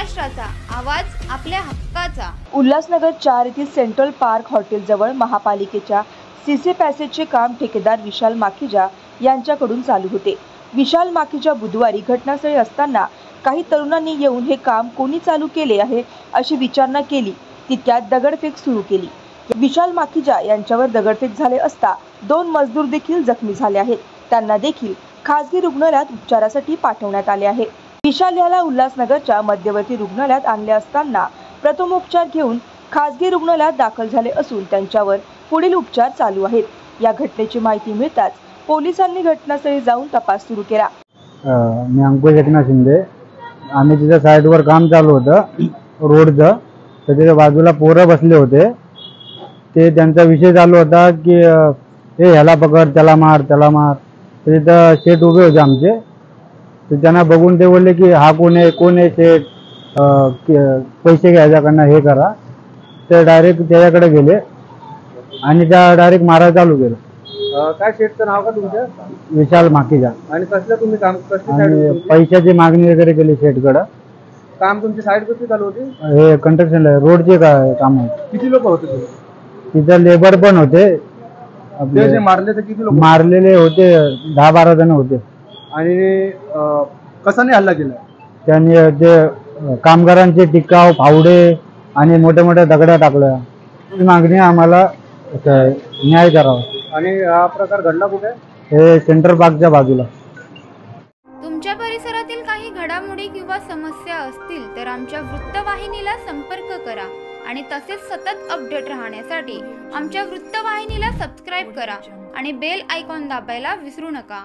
महाराष्ट्राचा आवाज आपल्या हक्काचा। उल्हासनगर 4 येथील सेंट्रल पार्क हॉटेल जवळ महापालिकेच्या सीसी पॅसेजचे काम ठेकेदार विशाल माखीजा यांच्याकडून चालू होते। विशाल माखीजा बुधवारी घटनास्थळी असताना काही तरुणांनी येऊन हे काम कोणी चालू केले आहे अशी विचारणा केली, तितक्यात दगडफेक सुरू केली। विशाल माखीजा यांच्यावर दगडफेक झाले असता 2 मजदूर देखील जखमी झाले आहेत। त्यांना देखील खासगी रुग्णालयात उपचारासाठी पाठवण्यात आले आहे। विशाल याला उल्हासनगरच्या मध्यवर्ती रुग्णालयात आणले असताना प्रथमोपचार घेऊन खासगी रुग्णालयात दाखल झाले असून त्यांच्यावर पुढील उपचार चालू आहेत। या घटनेची माहिती मिळताच पोलिसांनी घटनास्थळी जाऊन तपास सुरू केला। मी अंकुश एकनाथ शिंदे। आम्ही तिथे साईडवर काम चालू होतं रोडचं, तर तिथे बाजूला पोरं बसले होते। ते त्यांचा विषय चालू होता की हे ह्याला पकड, त्याला मार, त्याला मार। तर तिथं शेठ उभे होते आमचे, तर त्यांना बघून ते बोलले की हा कोण आहे शेठ, पैसे घ्यायच्याकडनं हे करा। ते डायरेक्ट त्याच्याकडे गेले आणि त्या डायरेक्ट मारायला चालू केलं। काय शेठचं नाव का तुमचं? विशाल माखीजा। आणि कसलं तुम्ही काम आणि पैशाची मागणी वगैरे केली शेठकडं। काम तुमची साईड कशी चालू होती? हे कंस्ट्रक्शन रोडचे काम आहे। किती लोक होते तुम्ही? तिथं लेबर पण होते। जे मारले तर किती लोक? मारलेले होते 10-12 जण होते। आणि कसाने हल्ला केला? त्यांनी ते कामगारांचे टिकाव, फावडे आणि मोठ्या मोठ्या दगड्या टाकल्या। ही मागणी आम्हाला न्याय करावा। आणि हा प्रकार घडला कुठे? हे सेंट्रल पार्कच्या बाजूला। तुमच्या परिसरातील काही घडामोडी किंवा समस्या असतील तर आमच्या वृत्तवाहिनीला संपर्क करा आणि तसेच सतत अपडेट राहण्यासाठी आमच्या वृत्तवाहिनीला सबस्क्राइब करा आणि बेल आयकॉन दाबायला विसरू नका।